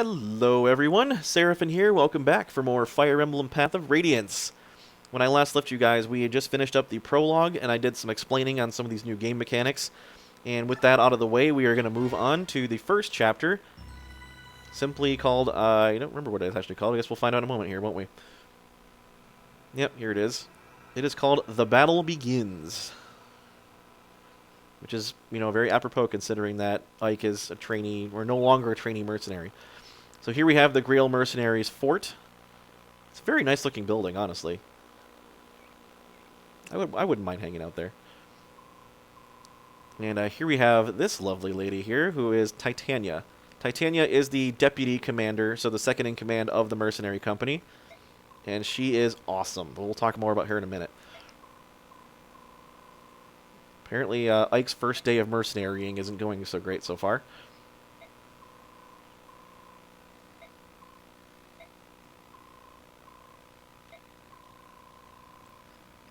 Hello everyone, Seraphin here, welcome back for more Fire Emblem Path of Radiance. When I last left you guys, we had just finished up the prologue, and I did some explaining on some of these new game mechanics. And with that out of the way, we are going to move on to the first chapter, simply called, I don't remember what it's actually called, I guess we'll find out in a moment here, won't we? Yep, here it is. It is called The Battle Begins. Which is, very apropos considering that Ike is a trainee, or no longer a trainee mercenary. So here we have the Grail Mercenaries Fort. It's a very nice looking building, honestly. I wouldn't mind hanging out there. And here we have this lovely lady here, who is Titania. Titania is the deputy commander, so the second in command of the mercenary company. And she is awesome, but we'll talk more about her in a minute. Apparently, Ike's first day of mercenarying isn't going so great so far.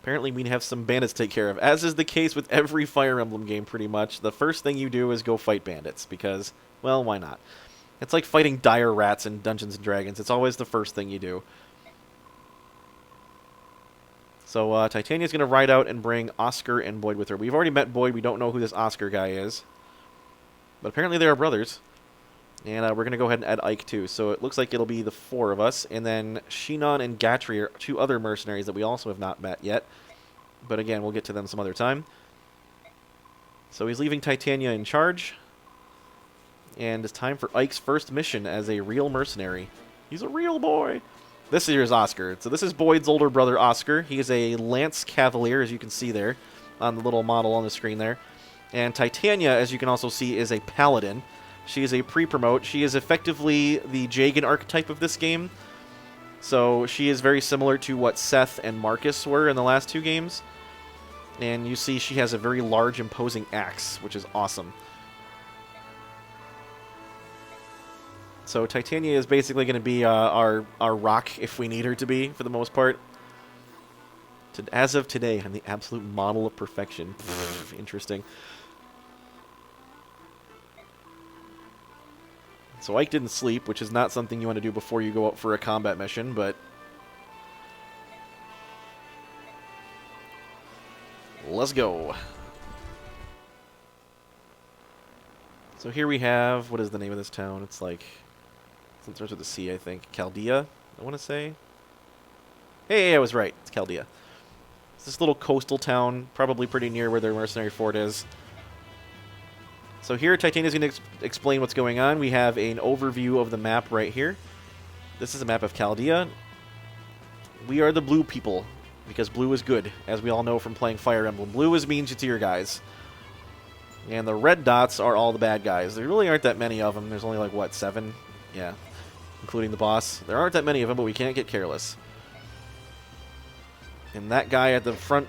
Apparently, we have some bandits to take care of. As is the case with every Fire Emblem game, pretty much. The first thing you do is go fight bandits, because, well, why not? It's like fighting dire rats in Dungeons & Dragons. It's always the first thing you do. So Titania's going to ride out and bring Oscar and Boyd with her. We've already met Boyd. We don't know who this Oscar guy is. But apparently they are brothers. And we're going to go ahead and add Ike too. So it looks like it'll be the four of us. And then Shinon and Gatry are two other mercenaries that we also have not met yet. But again, we'll get to them some other time. So he's leaving Titania in charge. And it's time for Ike's first mission as a real mercenary. He's a real boy. This here is Oscar. So this is Boyd's older brother, Oscar. He is a Lance Cavalier, as you can see there on the little model on the screen there. And Titania, as you can also see, is a Paladin. She is a pre-promote. She is effectively the Jagan archetype of this game. So she is very similar to what Seth and Marcus were in the last two games. And you see she has a very large, imposing axe, which is awesome. So Titania is basically going to be our rock if we need her to be, for the most part. As of today, I'm the absolute model of perfection. Interesting. So Ike didn't sleep, which is not something you want to do before you go out for a combat mission, but let's go. So here we have, what is the name of this town? It's like, it starts with a C, I think. Chaldea, I want to say. Hey, I was right. It's Chaldea. It's this little coastal town, probably pretty near where their mercenary fort is. So here, Titania's going to explain what's going on. We have an overview of the map right here. This is a map of Chaldea. We are the blue people, because blue is good, as we all know from playing Fire Emblem. Blue is mean to your guys. And the red dots are all the bad guys. There really aren't that many of them. There's only like, what, 7? Yeah, including the boss. There aren't that many of them, but we can't get careless. And that guy at the front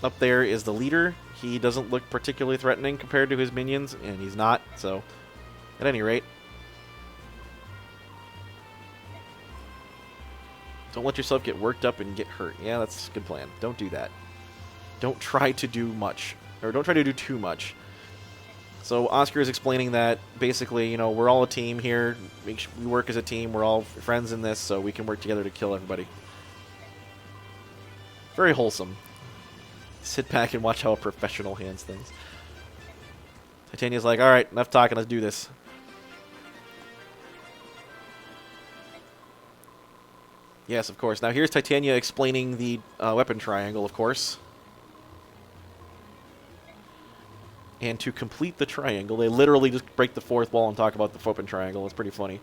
up there is the leader. He doesn't look particularly threatening compared to his minions, and he's not, so at any rate. Don't let yourself get worked up and get hurt. Yeah, that's a good plan. Don't do that. Don't try to do much, or don't try to do too much. So Oscar is explaining that basically, we're all a team here. We work as a team. We're all friends in this, so we can work together to kill everybody. Very wholesome. Sit back and watch how a professional hands things. Titania's like, all right, enough talking. Let's do this. Yes, of course. Now here's Titania explaining the weapon triangle, of course. And to complete the triangle, they literally just break the fourth wall and talk about the open triangle. It's pretty funny.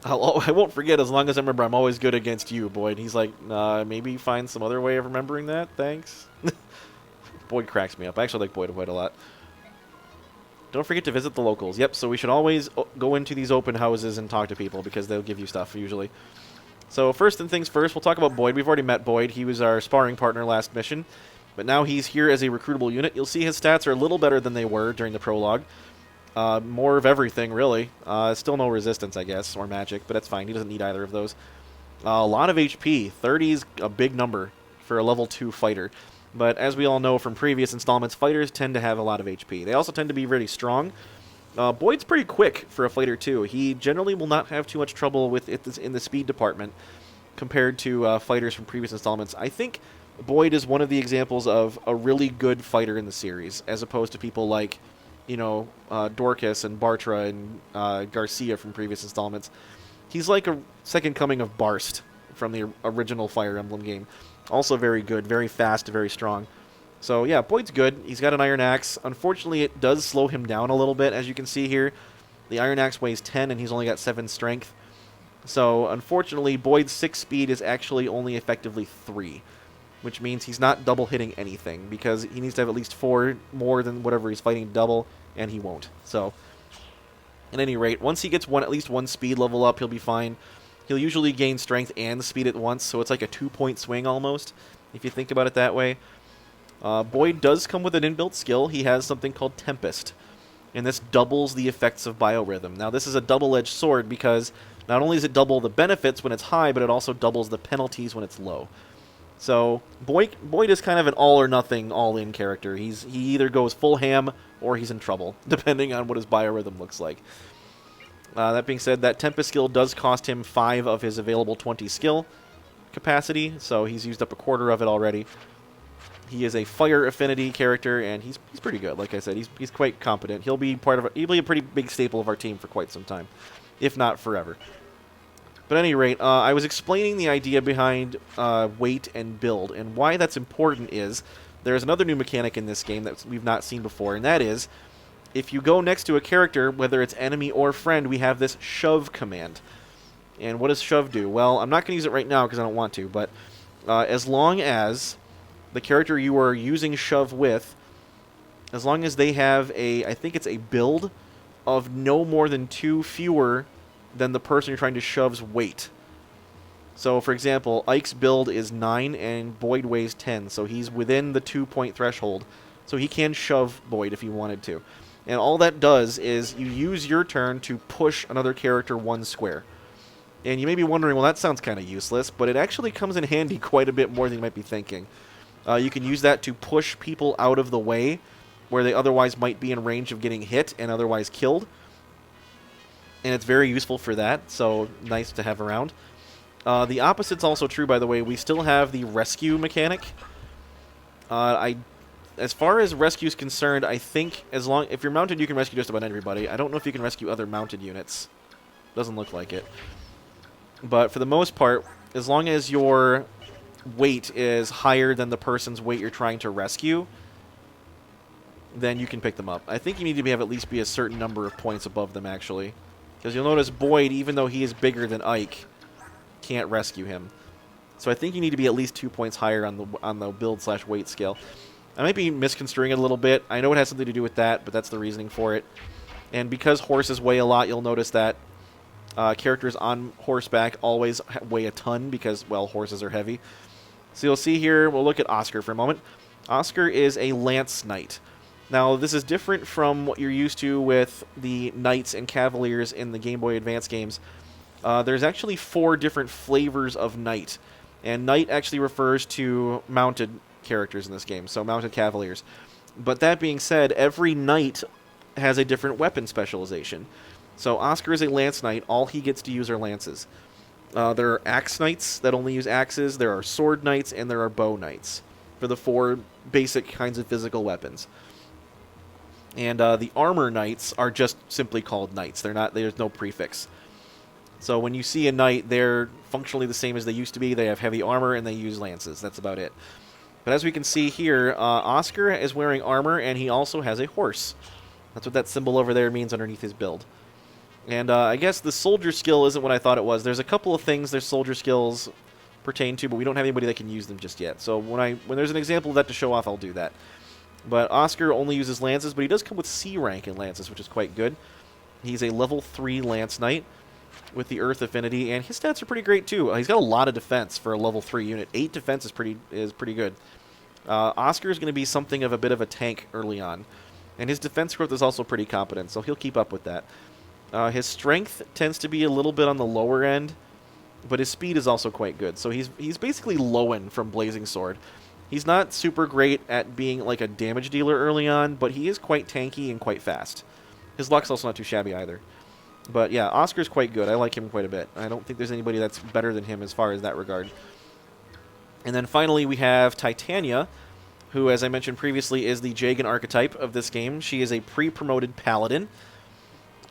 I won't forget as long as I remember I'm always good against you, Boyd. He's like, maybe find some other way of remembering that? Thanks. Boyd cracks me up. I actually like Boyd a lot. Don't forget to visit the locals. Yep, so we should always go into these open houses and talk to people because they'll give you stuff, usually. So first things first, we'll talk about Boyd. We've already met Boyd. He was our sparring partner last mission. But now he's here as a recruitable unit. You'll see his stats are a little better than they were during the prologue. More of everything, really. Still no resistance, I guess, or magic, but that's fine. He doesn't need either of those. A lot of HP. 30 is a big number for a level 2 fighter. But as we all know from previous installments, fighters tend to have a lot of HP. They also tend to be really strong. Boyd's pretty quick for a fighter, too. He generally will not have too much trouble with it in the speed department compared to fighters from previous installments. I think Boyd is one of the examples of a really good fighter in the series, as opposed to people like, Dorcas and Bartra and Garcia from previous installments. He's like a second coming of Barst from the original Fire Emblem game. Also very good, very fast, very strong. So yeah, Boyd's good. He's got an Iron Axe. Unfortunately, it does slow him down a little bit, as you can see here. The Iron Axe weighs 10, and he's only got 7 strength. So unfortunately, Boyd's 6 speed is actually only effectively 3, which means he's not double hitting anything, because he needs to have at least 4 more than whatever he's fighting double, and he won't. So at any rate, once he gets at least one speed level up, he'll be fine. He'll usually gain strength and speed at once, so it's like a 2-point swing almost, if you think about it that way. Boyd does come with an inbuilt skill. He has something called Tempest, and this doubles the effects of Biorhythm. Now, this is a double-edged sword because not only does it double the benefits when it's high, but it also doubles the penalties when it's low. So Boyd is kind of an all-or-nothing, all-in character. He either goes full ham or he's in trouble, depending on what his Biorhythm looks like. That being said, that Tempest skill does cost him 5 of his available 20 skill capacity, so he's used up a quarter of it already. He is a fire affinity character, and he's pretty good. Like I said, he's quite competent. He'll be a pretty big staple of our team for quite some time, if not forever. But at any rate, I was explaining the idea behind weight and build, and why that's important is there's another new mechanic in this game that we've not seen before, and that is if you go next to a character, whether it's enemy or friend, we have this shove command. And what does shove do? Well, I'm not going to use it right now because I don't want to, but as long as the character you are using shove with, as long as they have I think it's a build of no more than 2 fewer than the person you're trying to shove's weight. So, for example, Ike's build is 9 and Boyd weighs 10, so he's within the 2-point threshold. So he can shove Boyd if he wanted to. And all that does is you use your turn to push another character 1 square. And you may be wondering, well, that sounds kind of useless, but it actually comes in handy quite a bit more than you might be thinking. You can use that to push people out of the way where they otherwise might be in range of getting hit and otherwise killed. And it's very useful for that, so nice to have around. The opposite's also true, by the way. We still have the rescue mechanic. As far as rescue is concerned, I think if you're mounted, you can rescue just about everybody. I don't know if you can rescue other mounted units. Doesn't look like it. But for the most part, as long as your weight is higher than the person's weight you're trying to rescue, then you can pick them up. I think you need to have at least be a certain number of points above them, actually. Because you'll notice Boyd, even though he is bigger than Ike, can't rescue him. So I think you need to be at least 2 points higher on the build/weight scale. I might be misconstruing it a little bit. I know it has something to do with that, but that's the reasoning for it. And because horses weigh a lot, you'll notice that characters on horseback always weigh a ton because, well, horses are heavy. So you'll see here, we'll look at Oscar for a moment. Oscar is a lance knight. Now, this is different from what you're used to with the knights and cavaliers in the Game Boy Advance games. There's actually 4 different flavors of knight. And knight actually refers to mounted characters in this game, so mounted cavaliers. But that being said, every knight has a different weapon specialization. So Oscar is a lance knight. All he gets to use are lances. There are axe knights that only use axes. There are sword knights, and there are bow knights for the 4 basic kinds of physical weapons. And the armor knights are just simply called knights. There's no prefix. So when you see a knight, they're functionally the same as they used to be. They have heavy armor, and they use lances. That's about it. But as we can see here, Oscar is wearing armor, and he also has a horse. That's what that symbol over there means underneath his build. And I guess the soldier skill isn't what I thought it was. There's a couple of things their soldier skills pertain to, but we don't have anybody that can use them just yet. So when there's an example of that to show off, I'll do that. But Oscar only uses lances, but he does come with C rank in lances, which is quite good. He's a level 3 lance knight with the earth affinity, and his stats are pretty great too. He's got a lot of defense for a level 3 unit. 8 defense is pretty good. Oscar is going to be something of a bit of a tank early on, and his defense growth is also pretty competent, so he'll keep up with that. His strength tends to be a little bit on the lower end, but his speed is also quite good. So he's basically Lowen from Blazing Sword. He's not super great at being like a damage dealer early on, but he is quite tanky and quite fast. His luck's also not too shabby either. But yeah, Oscar's quite good. I like him quite a bit. I don't think there's anybody that's better than him as far as that regard. And then finally we have Titania, who, as I mentioned previously, is the Jagan archetype of this game. She is a pre-promoted paladin,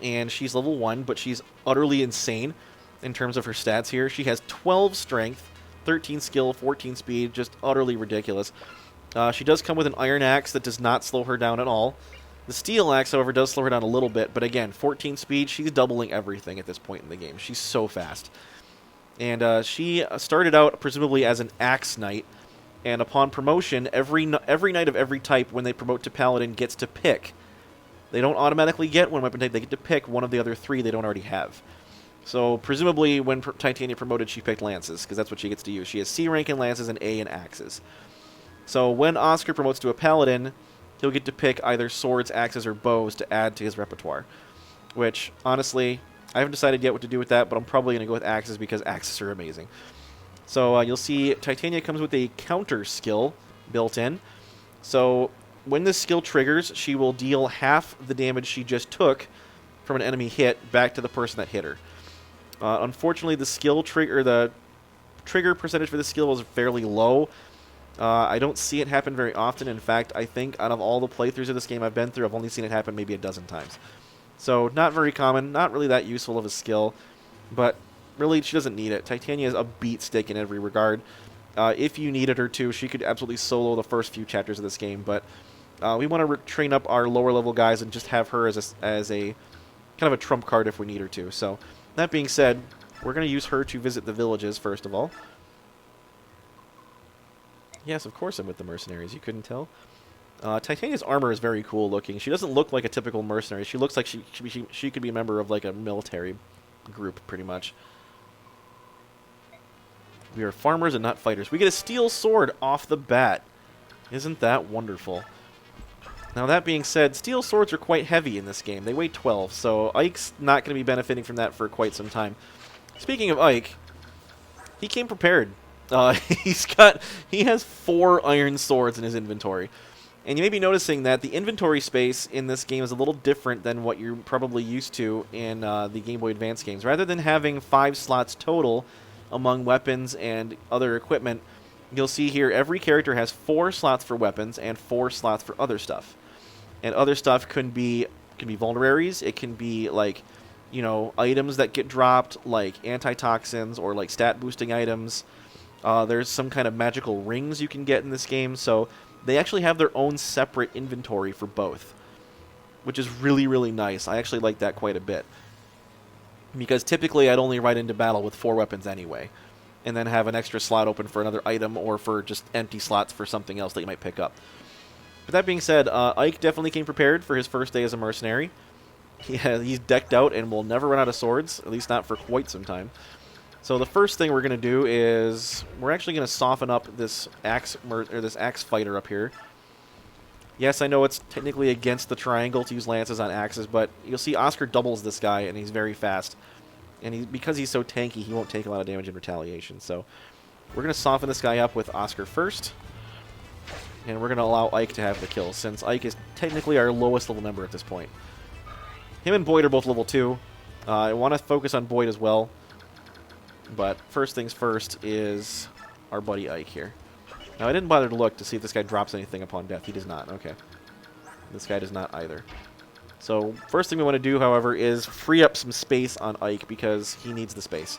and she's level 1, but she's utterly insane in terms of her stats here. She has 12 strength, 13 skill, 14 speed, just utterly ridiculous. She does come with an iron axe that does not slow her down at all. The steel axe, however, does slow her down a little bit, but again, 14 speed, she's doubling everything at this point in the game. She's so fast. And she started out presumably as an axe knight, and upon promotion, every knight of every type, when they promote to paladin, gets to pick. They don't automatically get one weapon type, they get to pick one of the other 3 they don't already have. So presumably when Titania promoted, she picked lances, because that's what she gets to use. She has C rank in lances and A in axes. So when Oscar promotes to a paladin, he'll get to pick either swords, axes, or bows to add to his repertoire. Which, honestly, I haven't decided yet what to do with that, but I'm probably going to go with axes because axes are amazing. So you'll see Titania comes with a counter skill built in. So when this skill triggers, she will deal half the damage she just took from an enemy hit back to the person that hit her. Unfortunately, the trigger percentage for this skill is fairly low. I don't see it happen very often. In fact, I think out of all the playthroughs of this game I've been through, I've only seen it happen maybe a dozen times. So not very common, not really that useful of a skill, but really she doesn't need it. Titania is a beat stick in every regard. If you needed her to, she could absolutely solo the first few chapters of this game, but we want to train up our lower level guys and just have her as a kind of a trump card if we need her to. So that being said, we're going to use her to visit the villages first of all. Yes, of course I'm with the mercenaries. You couldn't tell? Titania's armor is very cool looking. She doesn't look like a typical mercenary. She looks like she could be a member of like a military group, pretty much. We are farmers and not fighters. We get a steel sword off the bat. Isn't that wonderful? Now that being said, steel swords are quite heavy in this game. They weigh 12, so Ike's not going to be benefiting from that for quite some time. Speaking of Ike, he came prepared. He has 4 iron swords in his inventory. And you may be noticing that the inventory space in this game is a little different than what you're probably used to in the Game Boy Advance games. Rather than having 5 slots total among weapons and other equipment, you'll see here every character has 4 slots for weapons and 4 slots for other stuff. And other stuff can be vulneraries. It can be like, you know, items that get dropped, like antitoxins or like stat boosting items. There's some kind of magical rings you can get in this game, so they actually have their own separate inventory for both, which is really, really nice. I actually like that quite a bit, because typically I'd only ride into battle with 4 weapons anyway, and then have an extra slot open for another item or for just empty slots for something else that you might pick up. But that being said, Ike definitely came prepared for his first day as a mercenary. He's decked out and will never run out of swords, at least not for quite some time. So the first thing we're going to do is we're actually going to soften up this axe fighter up here. Yes, I know it's technically against the triangle to use lances on axes, but you'll see Oscar doubles this guy, and he's very fast. And because he's so tanky, he won't take a lot of damage in retaliation. So we're going to soften this guy up with Oscar first, and we're going to allow Ike to have the kill, since Ike is technically our lowest level member at this point. Him and Boyd are both level 2. I want to focus on Boyd as well. But first things first is our buddy Ike here. Now, I didn't bother to look to see if this guy drops anything upon death. He does not. Okay. This guy does not either. So, first thing we want to do, however, is free up some space on Ike because he needs the space.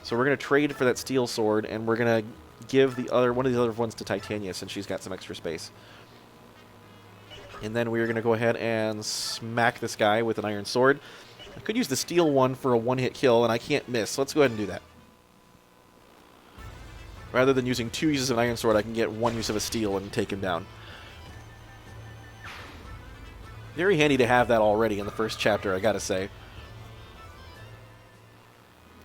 So we're going to trade for that steel sword, and we're going to give one of the other ones to Titania since she's got some extra space. And then we're going to go ahead and smack this guy with an iron sword. I could use the steel one for a one-hit kill, and I can't miss. So let's go ahead and do that. Rather than using 2 uses of an iron sword, I can get 1 use of a steel and take him down. Very handy to have that already in the first chapter, I gotta say.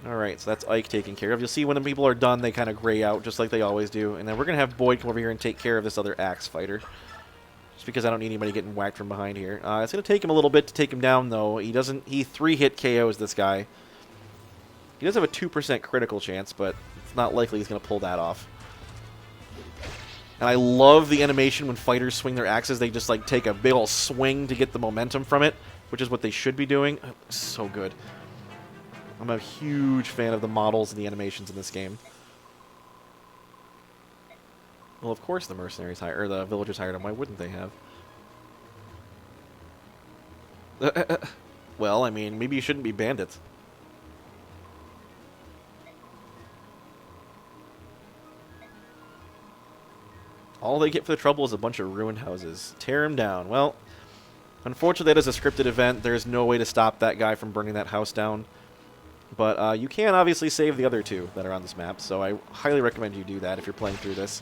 Alright, so that's Ike taken care of. You'll see when the people are done, they kind of gray out, just like they always do. And then we're going to have Boyd come over here and take care of this other axe fighter. Just because I don't need anybody getting whacked from behind here. It's going to take him a little bit to take him down, though. He 3-hit KOs this guy. He does have a 2% critical chance, but it's not likely he's going to pull that off. And I love the animation when fighters swing their axes. They just like take a big ol' swing to get the momentum from it, which is what they should be doing. Oh, so good. I'm a huge fan of the models and the animations in this game. Well, of course the mercenaries hired, or the villagers hired them. Why wouldn't they have? Well, I mean, maybe you shouldn't be bandits. All they get for the trouble is a bunch of ruined houses. Tear them down. Well, unfortunately, that is a scripted event. There's no way to stop that guy from burning that house down. But you can obviously save the other two that are on this map, so I highly recommend you do that if you're playing through this.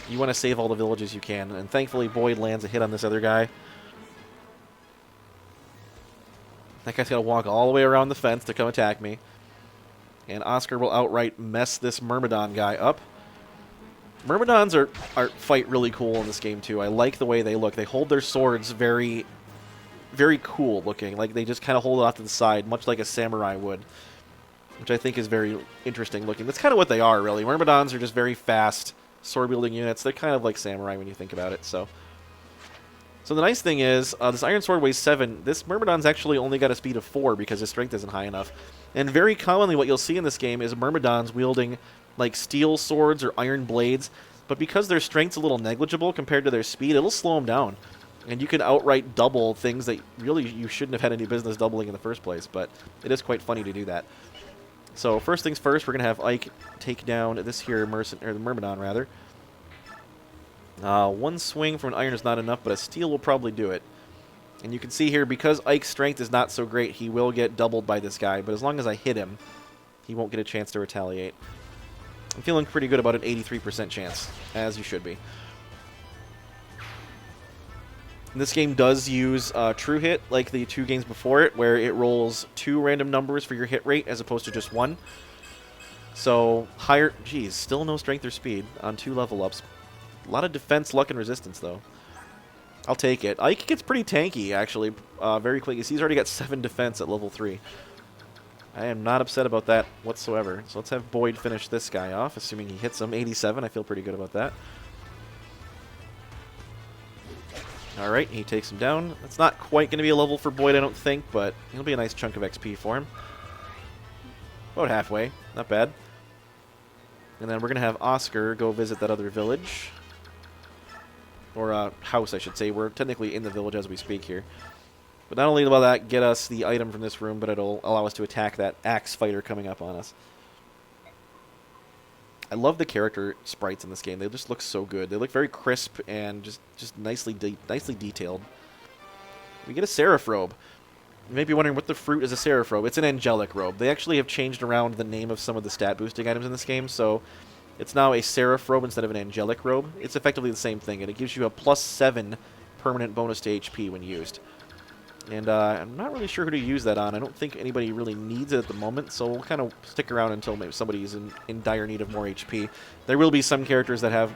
You want to save all the villages you can, and thankfully Boyd lands a hit on this other guy. That guy's got to walk all the way around the fence to come attack me. And Oscar will outright mess this Myrmidon guy up. Myrmidons are fight really cool in this game, too. I like the way they look. They hold their swords very, very cool looking. Like, they just kind of hold it off to the side, much like a samurai would. Which I think is very interesting looking. That's kind of what they are, really. Myrmidons are just very fast sword-wielding units. They're kind of like samurai when you think about it, so... So the nice thing is, this Iron Sword weighs 7. This Myrmidon's actually only got a speed of 4 because his strength isn't high enough. And very commonly what you'll see in this game is Myrmidons wielding like steel swords or iron blades, but because their strength's a little negligible compared to their speed, it'll slow them down. And you can outright double things that really you shouldn't have had any business doubling in the first place, but it is quite funny to do that. So first things first, we're going to have Ike take down this here the Myrmidon, rather. One swing from an iron is not enough, but a steel will probably do it. And you can see here, because Ike's strength is not so great, he will get doubled by this guy, but as long as I hit him, he won't get a chance to retaliate. I'm feeling pretty good about an 83% chance, as you should be. And this game does use True Hit, like the 2 games before it, where it rolls 2 random numbers for your hit rate, as opposed to just 1. So, higher... Geez, still no strength or speed on 2 level ups. A lot of defense, luck, and resistance, though. I'll take it. Ike gets pretty tanky, actually, very quickly. He's already got 7 defense at level 3. I am not upset about that whatsoever. So let's have Boyd finish this guy off, assuming he hits him. 87, I feel pretty good about that. Alright, he takes him down. That's not quite going to be a level for Boyd, I don't think, but it'll be a nice chunk of XP for him. About halfway. Not bad. And then we're going to have Oscar go visit that other village. Or house, I should say. We're technically in the village as we speak here. But not only will that get us the item from this room, but it'll allow us to attack that axe fighter coming up on us. I love the character sprites in this game. They just look so good. They look very crisp and just nicely detailed. We get a seraph robe. You may be wondering what the fruit is a seraph robe. It's an angelic robe. They actually have changed around the name of some of the stat boosting items in this game, so it's now a seraph robe instead of an angelic robe. It's effectively the same thing, and it gives you a +7 permanent bonus to HP when used. And I'm not really sure who to use that on. I don't think anybody really needs it at the moment, so we'll kind of stick around until maybe somebody's in dire need of more HP. There will be some characters that have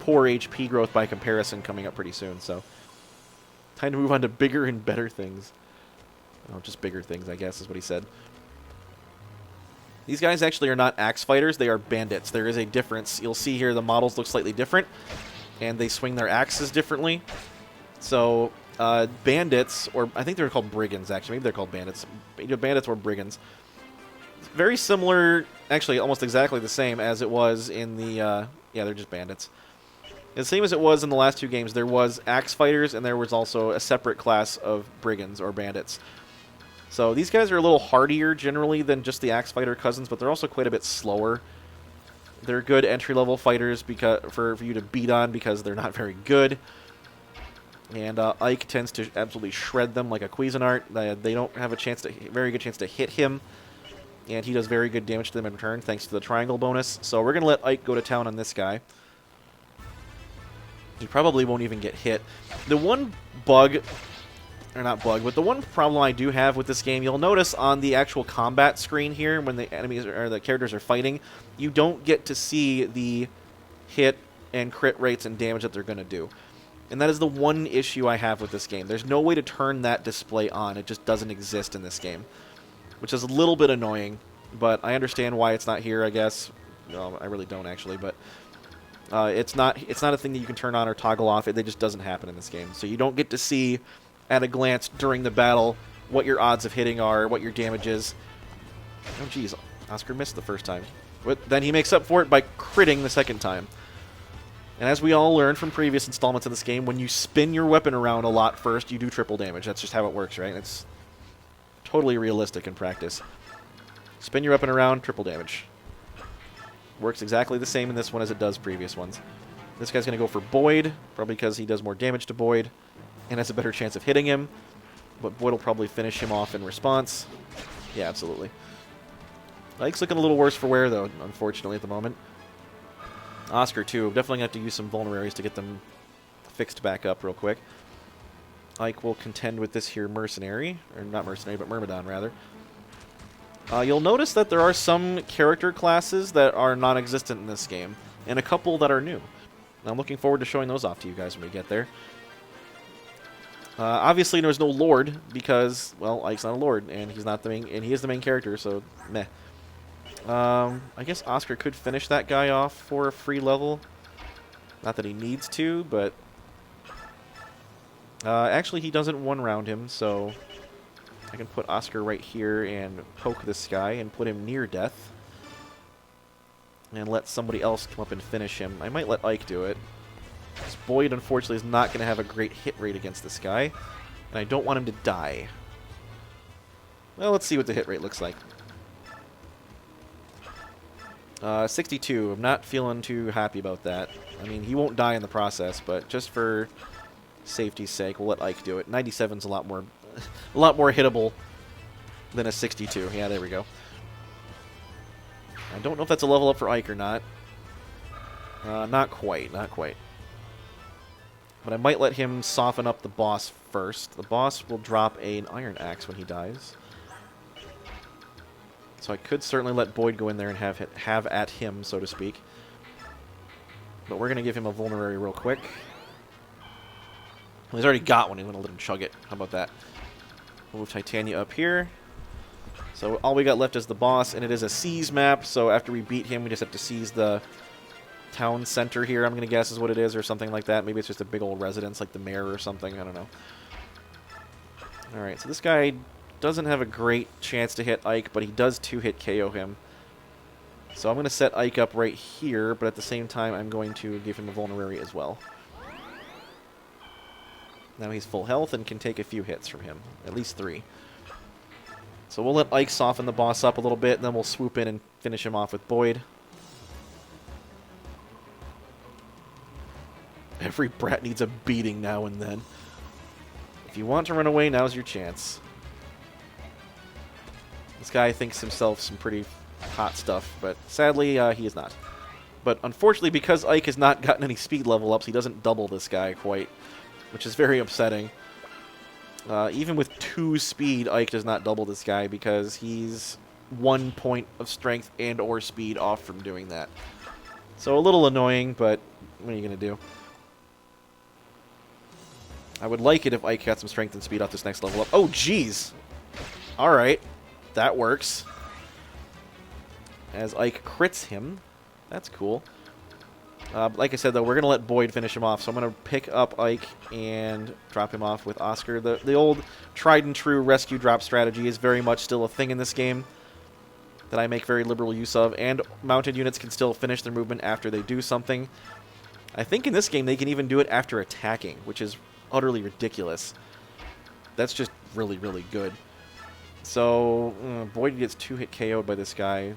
poor HP growth by comparison coming up pretty soon, so time to move on to bigger and better things. Oh, just bigger things, I guess, is what he said. These guys actually are not axe fighters, they are bandits. There is a difference. You'll see here the models look slightly different, and they swing their axes differently. So... bandits, or I think they're called brigands, actually. Maybe they're called bandits. Bandits or brigands. Very similar, actually almost exactly the same as it was in the, yeah, they're just bandits. The same as it was in the last 2 games. There was axe fighters, and there was also a separate class of brigands or bandits. So these guys are a little hardier, generally, than just the axe fighter cousins, but they're also quite a bit slower. They're good entry-level fighters for you to beat on because they're not very good. And Ike tends to absolutely shred them like a Cuisinart. They don't have a very good chance to hit him. And he does very good damage to them in return, thanks to the triangle bonus. So we're going to let Ike go to town on this guy. He probably won't even get hit. The one bug, or not bug, but the one problem I do have with this game, you'll notice on the actual combat screen here, when the enemies or the characters are fighting, you don't get to see the hit and crit rates and damage that they're going to do. And that is the one issue I have with this game. There's no way to turn that display on. It just doesn't exist in this game, which is a little bit annoying, but I understand why it's not here, I guess. No, I really don't, actually, but It's not a thing that you can turn on or toggle off. It just doesn't happen in this game. So you don't get to see at a glance during the battle what your odds of hitting are, what your damage is. Oh, jeez. Oscar missed the first time. But then he makes up for it by critting the second time. And as we all learned from previous installments of this game, when you spin your weapon around a lot first, you do triple damage. That's just how it works, right? It's totally realistic in practice. Spin your weapon around, triple damage. Works exactly the same in this one as it does previous ones. This guy's going to go for Boyd, probably because he does more damage to Boyd and has a better chance of hitting him. But Boyd will probably finish him off in response. Yeah, absolutely. Ike's looking a little worse for wear, though, unfortunately, at the moment. Oscar, too. Definitely going to have to use some vulneraries to get them fixed back up real quick. Ike will contend with this here mercenary. Or not mercenary, but Myrmidon, rather. You'll notice that there are some character classes that are non-existent in this game, and a couple that are new. And I'm looking forward to showing those off to you guys when we get there. Obviously, there's no Lord because, well, Ike's not a Lord, and he's not the main, and he is the main character, so meh. I guess Oscar could finish that guy off for a free level. Not that he needs to, but actually he doesn't one-round him, so I can put Oscar right here and poke this guy and put him near death. And let somebody else come up and finish him. I might let Ike do it. Because Boyd, unfortunately, is not going to have a great hit rate against this guy. And I don't want him to die. Well, let's see what the hit rate looks like. 62. I'm not feeling too happy about that. I mean, he won't die in the process, but just for safety's sake, we'll let Ike do it. 97's a lot more hittable than a 62. Yeah, there we go. I don't know if that's a level up for Ike or not. Not quite, not quite. But I might let him soften up the boss first. The boss will drop an iron axe when he dies. So I could certainly let Boyd go in there and have at him, so to speak. But we're going to give him a vulnerary real quick. Well, he's already got one. He's going to let him chug it. How about that? We'll move Titania up here. So all we got left is the boss, and it is a seize map. So after we beat him, we just have to seize the town center here, I'm going to guess is what it is, or something like that. Maybe it's just a big old residence like the mayor or something. I don't know. Alright, so this guy doesn't have a great chance to hit Ike, but he does two-hit KO him. So I'm going to set Ike up right here, but at the same time, I'm going to give him a vulnerary as well. Now he's full health and can take a few hits from him. At least 3. So we'll let Ike soften the boss up a little bit, and then we'll swoop in and finish him off with Boyd. Every brat needs a beating now and then. If you want to run away, now's your chance. This guy thinks himself some pretty hot stuff, but sadly, he is not. But unfortunately, because Ike has not gotten any speed level ups, he doesn't double this guy quite, which is very upsetting. Even with 2 speed, Ike does not double this guy because he's 1 point of strength and or speed off from doing that. So a little annoying, but what are you going to do? I would like it if Ike got some strength and speed off this next level up. Oh, jeez! Alright. That works. As Ike crits him. That's cool. Like I said, though, we're going to let Boyd finish him off. So I'm going to pick up Ike and drop him off with Oscar. The old tried-and-true rescue drop strategy is very much still a thing in this game that I make very liberal use of. And mounted units can still finish their movement after they do something. I think in this game they can even do it after attacking, which is utterly ridiculous. That's just really, really good. So, Boyd gets 2-hit KO'd by this guy.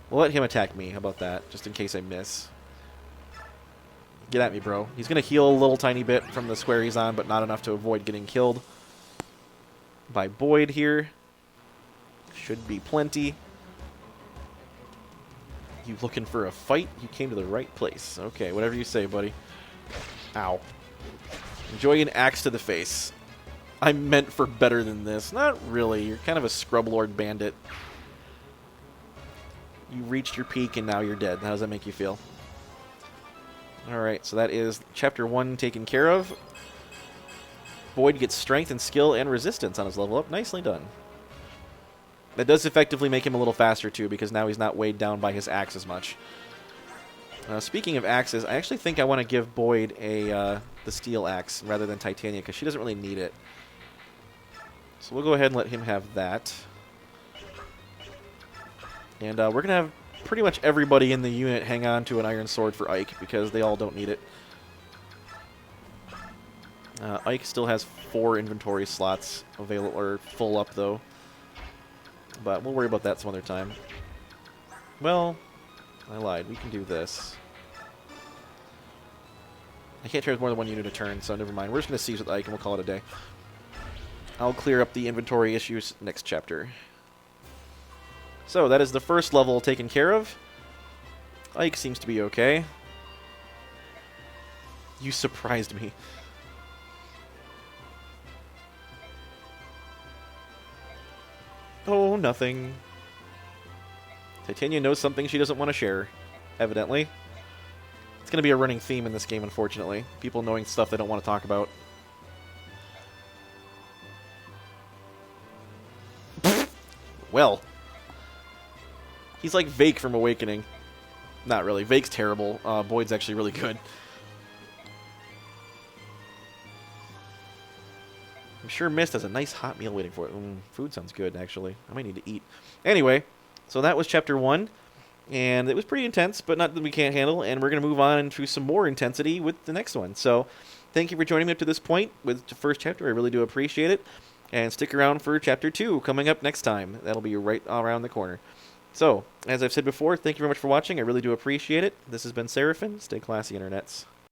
We'll let him attack me. How about that? Just in case I miss. Get at me, bro. He's going to heal a little tiny bit from the square he's on, but not enough to avoid getting killed by Boyd here. Should be plenty. You looking for a fight? You came to the right place. Okay, whatever you say, buddy. Ow. Enjoy an axe to the face. I'm meant for better than this. Not really. You're kind of a scrub lord bandit. You reached your peak and now you're dead. How does that make you feel? Alright, so that is Chapter 1 taken care of. Boyd gets strength and skill and resistance on his level up. Nicely done. That does effectively make him a little faster too, because now he's not weighed down by his axe as much. Speaking of axes, I actually think I want to give Boyd the steel axe rather than Titania, because she doesn't really need it. So we'll go ahead and let him have that. And we're going to have pretty much everybody in the unit hang on to an iron sword for Ike, because they all don't need it. Ike still has 4 inventory slots available, or full up, though. But we'll worry about that some other time. Well, I lied. We can do this. I can't charge more than 1 unit a turn, so never mind. We're just going to siege with Ike, and we'll call it a day. I'll clear up the inventory issues next chapter. So, that is the first level taken care of. Ike seems to be okay. You surprised me. Oh, nothing. Titania knows something she doesn't want to share, evidently. It's going to be a running theme in this game, unfortunately. People knowing stuff they don't want to talk about. Well. He's like Vake from Awakening. Not really. Vake's terrible. Boyd's actually really good. I'm sure Mist has a nice hot meal waiting for it. Food sounds good, actually. I might need to eat. Anyway, so that was Chapter 1. And it was pretty intense, but not that we can't handle. And we're going to move on into some more intensity with the next one. So thank you for joining me up to this point with the first chapter. I really do appreciate it. And stick around for Chapter 2 coming up next time. That'll be right around the corner. So, as I've said before, thank you very much for watching. I really do appreciate it. This has been Seraphin. Stay classy, internets.